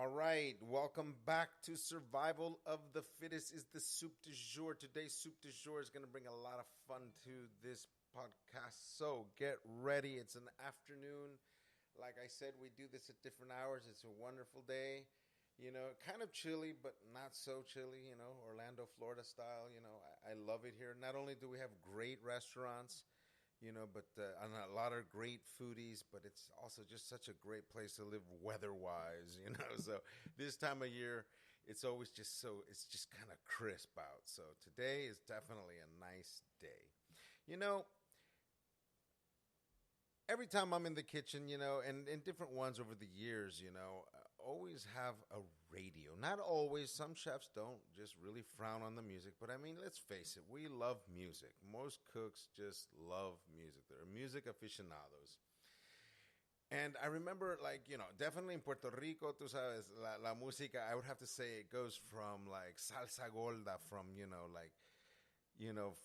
All right, welcome back to Survival of the Fittest is the soup du jour. Today's soup du jour is going to bring a lot of fun to this podcast. So get ready. It's an afternoon. Like I said, we do this at different hours. It's a wonderful day. Kind of chilly, but not so chilly, Orlando, Florida style. I love it here. Not only do we have great restaurants, but and a lot of great foodies, but it's also just such a great place to live weather-wise, So this time of year, it's just kind of crisp out. So today is definitely a nice day. Every time I'm in the kitchen, and in different ones over the years, I always have a radio. Not always. Some chefs don't just really frown on the music. But I mean, let's face it. We love music. Most cooks just love music. They're music aficionados. And I remember, definitely in Puerto Rico, tú sabes, la música, I would have to say it goes from, salsa gorda, from,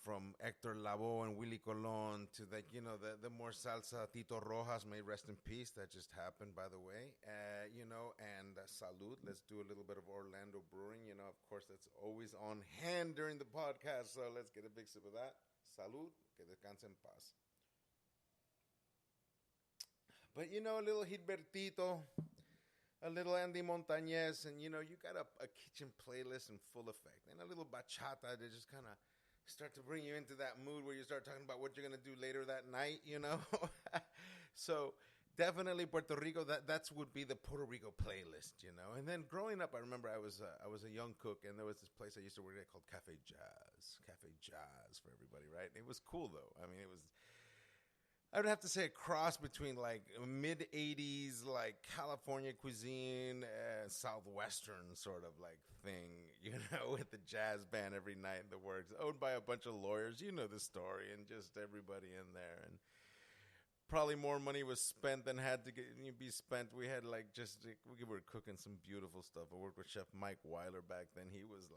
from Hector Lavoe and Willie Colon to the more salsa Tito Rojas, may rest in peace. That just happened, by the way. And salud. Let's do a little bit of Orlando brewing. Of course, that's always on hand during the podcast. So let's get a big sip of that. Salud. Que descanse en paz. But, a little Gilbertito, a little Andy Montañez, and, you got a kitchen playlist in full effect. And a little bachata to just kind of start to bring you into that mood where you start talking about what you're going to do later that night, So definitely Puerto Rico, that's would be the Puerto Rico playlist, And then growing up, I remember I was a young cook, and there was this place I used to work at called Cafe Jazz for everybody, right? And it was cool, though. I mean, I would have to say a cross between mid-'80s California cuisine and Southwestern sort of thing, with the jazz band every night in the works, owned by a bunch of lawyers. You know the story, and just everybody in there. And probably more money was spent than had to be spent. We had we were cooking some beautiful stuff. I worked with Chef Mike Weiler back then. He was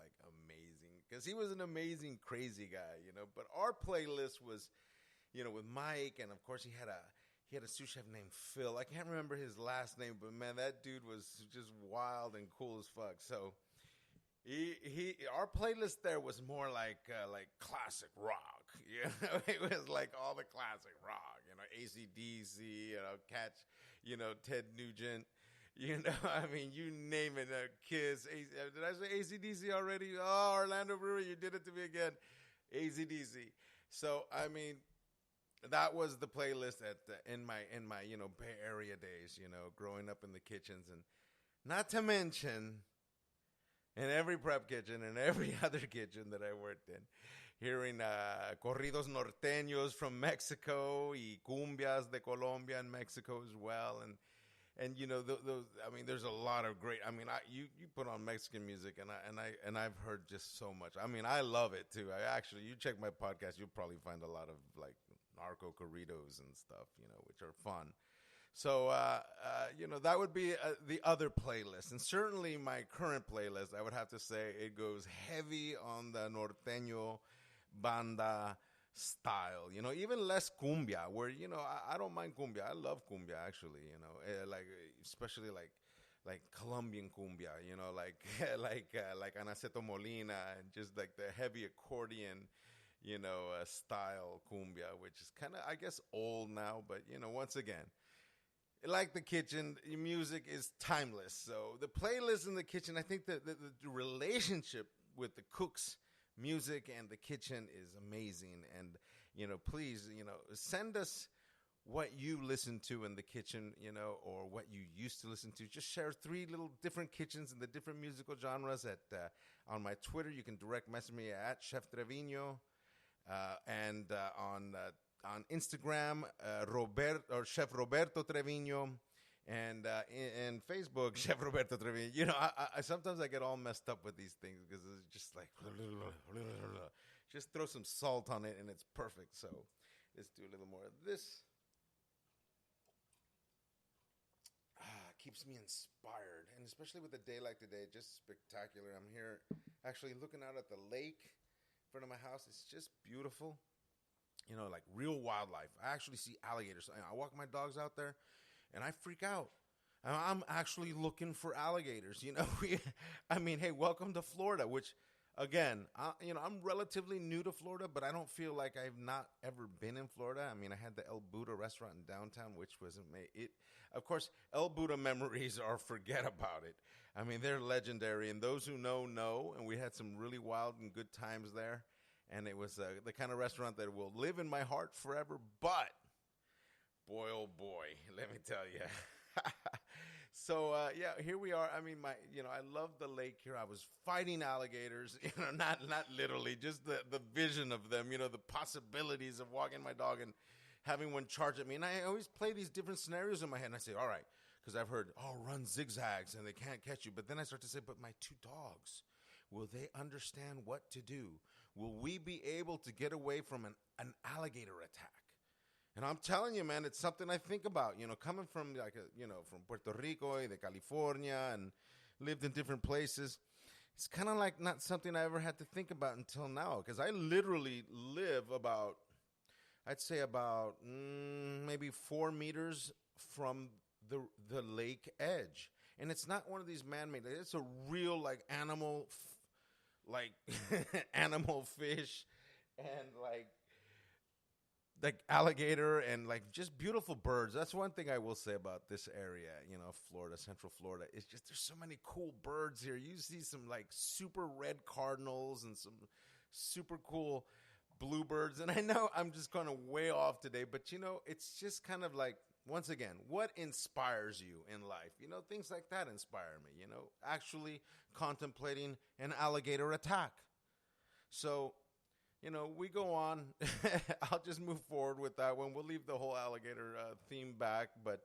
amazing because he was an amazing, crazy guy, But our playlist was, with Mike, and of course he had a sous chef named Phil. I can't remember his last name, but man, that dude was just wild and cool as fuck. So our playlist there was more like classic rock, It was all the classic rock, AC/DC, Catch, Ted Nugent, I mean, you name it, Kiss. Did I say AC/DC already? Oh, Orlando Brewery, you did it to me again. AC/DC. So I mean, that was the playlist in my Bay Area days, growing up in the kitchens, and not to mention in every prep kitchen and every other kitchen that I worked in, hearing corridos norteños from Mexico y cumbias de Colombia and Mexico as well, and those. I mean, there's a lot of great. I mean, you put on Mexican music, and I've heard just so much. I mean, I love it too. You check my podcast, you'll probably find a lot of narco corridos and stuff, which are fun. So, that would be the other playlist. And certainly my current playlist, I would have to say it goes heavy on the norteño banda style, even less cumbia, where, I don't mind cumbia. I love cumbia, actually, especially like Colombian cumbia, like Anaceto Molina, and just the heavy accordion, style cumbia, which is kind of, I guess, old now. But, once again, like the kitchen, music is timeless. So the playlist in the kitchen, I think that the relationship with the cook's music and the kitchen is amazing. And, please, send us what you listen to in the kitchen, or what you used to listen to. Just share 3 little different kitchens and the different musical genres on my Twitter. You can direct message me at Chef Treviño, and on Instagram, Chef Roberto Treviño, and Facebook, Chef Roberto Treviño. I sometimes I get all messed up with these things because it's just just throw some salt on it and it's perfect. So let's do a little more of this. Keeps me inspired, and especially with a day like today, just spectacular. I'm here actually looking out at the lake in front of my house. It's just beautiful. Real wildlife. I actually see alligators. I walk my dogs out there, and I freak out. I'm actually looking for alligators. I mean, hey, welcome to Florida, which, again, I'm relatively new to Florida, but I don't feel like I've not ever been in Florida. I mean, I had the El Buddha restaurant in downtown, which wasn't it. Of course, El Buddha memories are forget about it. I mean, they're legendary, and those who know, and we had some really wild and good times there. And it was the kind of restaurant that will live in my heart forever. But boy, oh boy, let me tell you. So yeah, here we are. I mean, I love the lake here. I was fighting alligators, not literally, just the vision of them. The possibilities of walking my dog and having one charge at me. And I always play these different scenarios in my head. And I say, all right, because I've heard, run zigzags and they can't catch you. But then I start to say, but my two dogs, will they understand what to do? Will we be able to get away from an alligator attack? And I'm telling you, man, it's something I think about, coming from from Puerto Rico, de California, and lived in different places. It's kind of like not something I ever had to think about until now, because I literally live about, I'd say about maybe 4 meters from the lake edge. And it's not one of these man-made, it's a real animal, animal fish and like alligator and just beautiful birds. That's one thing I will say about this area, Florida, Central Florida. It's just there's so many cool birds here. You see some super red cardinals and some super cool bluebirds. And I know I'm just kind of way off today, but it's just kind of once again, what inspires you in life? Things like that inspire me, actually contemplating an alligator attack. So, we go on. I'll just move forward with that one. We'll leave the whole alligator theme back. But,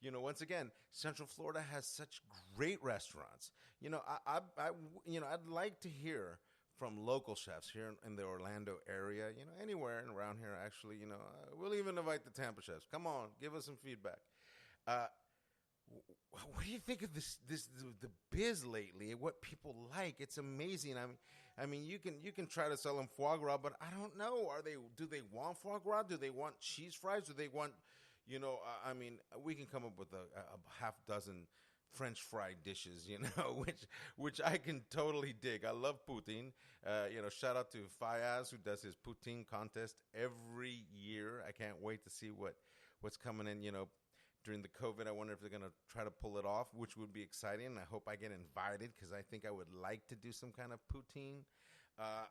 once again, Central Florida has such great restaurants. I'd like to hear from local chefs here in the Orlando area, anywhere around here, actually. We'll even invite the Tampa chefs. Come on, give us some feedback. What do you think of the biz lately? What people like? It's amazing. I mean, you can try to sell them foie gras, but I don't know. Do they want foie gras? Do they want cheese fries? Do they want, we can come up with a half dozen French fry dishes, which I can totally dig. I love poutine. Shout out to Fayaz, who does his poutine contest every year. I can't wait to see what's coming in, during the COVID. I wonder if they're going to try to pull it off, which would be exciting. I hope I get invited because I think I would like to do some kind of poutine.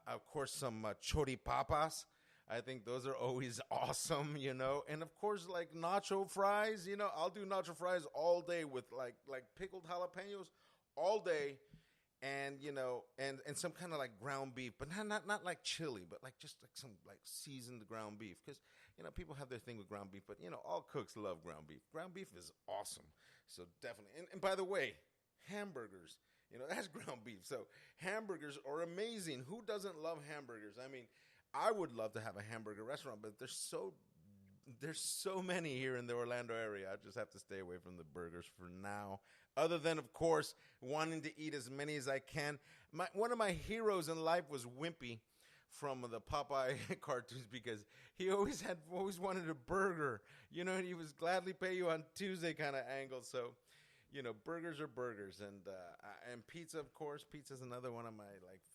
Of course, some choripapas. I think those are always awesome, And of course, nacho fries, I'll do nacho fries all day with like pickled jalapenos all day. And, and some kind of ground beef, but not like chili, but just some seasoned ground beef. Because, people have their thing with ground beef, but, all cooks love ground beef. Ground beef is awesome. So definitely. And by the way, hamburgers, that's ground beef. So hamburgers are amazing. Who doesn't love hamburgers? I mean, I would love to have a hamburger restaurant, but there's so many here in the Orlando area. I just have to stay away from the burgers for now. Other than, of course, wanting to eat as many as I can. One of my heroes in life was Wimpy from the Popeye cartoons, because he always wanted a burger. He was gladly pay you on Tuesday kind of angle. So, burgers are burgers, and pizza, of course. Pizza is another one of my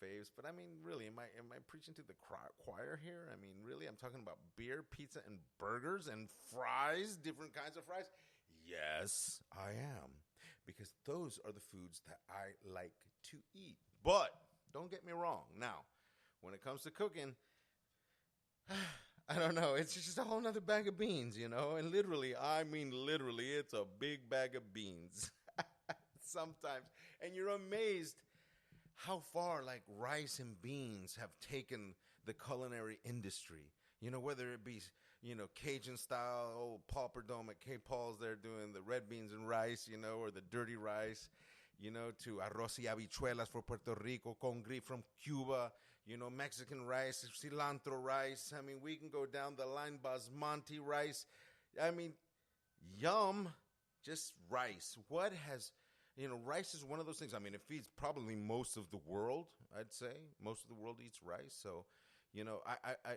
faves. But I mean, really, am I preaching to the choir here? I mean, really, I'm talking about beer, pizza, and burgers and fries, different kinds of fries. Yes, I am, because those are the foods that I like to eat. But don't get me wrong. Now, when it comes to cooking, I don't know. It's just a whole nother bag of beans, And literally, it's a big bag of beans sometimes. And you're amazed how far rice and beans have taken the culinary industry. Whether it be, Cajun style, old Paul Perdome at K. Paul's there doing the red beans and rice, or the dirty rice, to arroz y habichuelas for Puerto Rico, congri from Cuba, Mexican rice, cilantro rice. I mean, we can go down the line, basmati rice. I mean, yum, just rice. Rice is one of those things. I mean, it feeds probably most of the world, I'd say. Most of the world eats rice. So,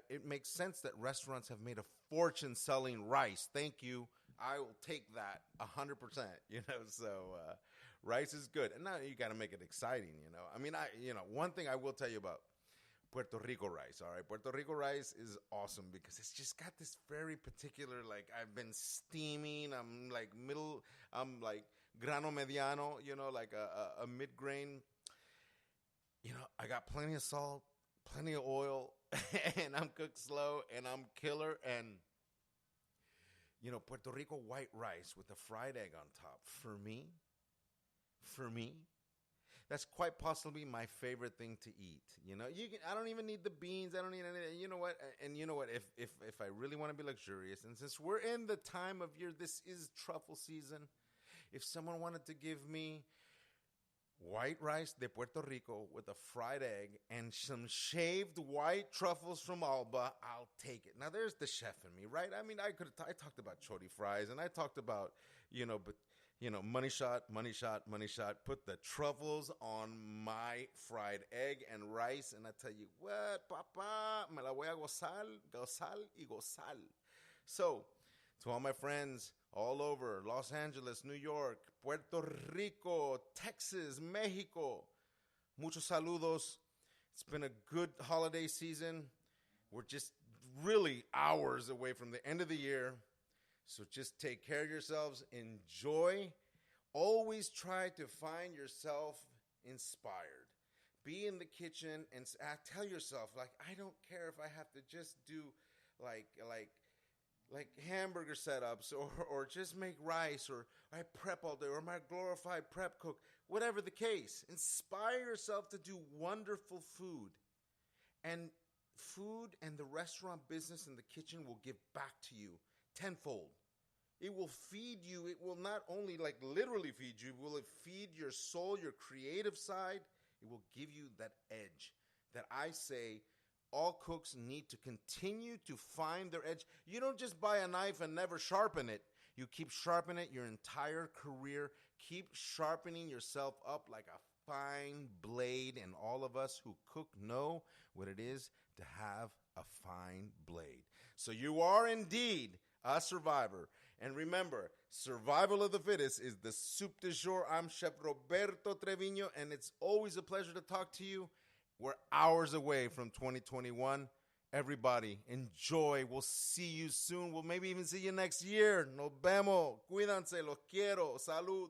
it makes sense that restaurants have made a fortune selling rice. Thank you, I will take that 100%, so rice is good. And now you got to make it exciting, I mean, one thing I will tell you about Puerto Rico rice, all right? Puerto Rico rice is awesome because it's just got this very particular, like, I've been steaming, I'm like grano mediano, like a mid-grain. I got plenty of salt, plenty of oil, and I'm cooked slow, and I'm killer, and Puerto Rico white rice with a fried egg on top. For me, that's quite possibly my favorite thing to eat. I don't even need the beans. I don't need anything. You know what? And you know what? If I really want to be luxurious, and since we're in the time of year, this is truffle season. If someone wanted to give me white rice de Puerto Rico with a fried egg and some shaved white truffles from Alba, I'll take it. Now, there's the chef in me, right? I mean, I talked about chori fries, and I talked about, money shot. Put the truffles on my fried egg and rice, and I tell you what, papa, me la voy a gozar y gozar. So, to all my friends all over Los Angeles, New York, Puerto Rico, Texas, Mexico, muchos saludos. It's been a good holiday season. We're just really hours away from the end of the year. So just take care of yourselves. Enjoy. Always try to find yourself inspired. Be in the kitchen and tell yourself, like, I don't care if I have to just do like hamburger setups or just make rice or I prep all day or my glorified prep cook, whatever the case. Inspire yourself to do wonderful food. And food and the restaurant business and the kitchen will give back to you tenfold. It will feed you. It will not only like literally feed you, will it feed your soul, your creative side. It will give you that edge that I say all cooks need to continue to find their edge. You don't just buy a knife and never sharpen it. You keep sharpening it your entire career. Keep sharpening yourself up like a fine blade. And all of us who cook know what it is to have a fine blade. So you are indeed a survivor. And remember, survival of the fittest is the soup du jour. I'm Chef Roberto Treviño, and it's always a pleasure to talk to you. We're hours away from 2021. Everybody, enjoy. We'll see you soon. We'll maybe even see you next year. Nos vemos. Cuídense. Los quiero. Salud.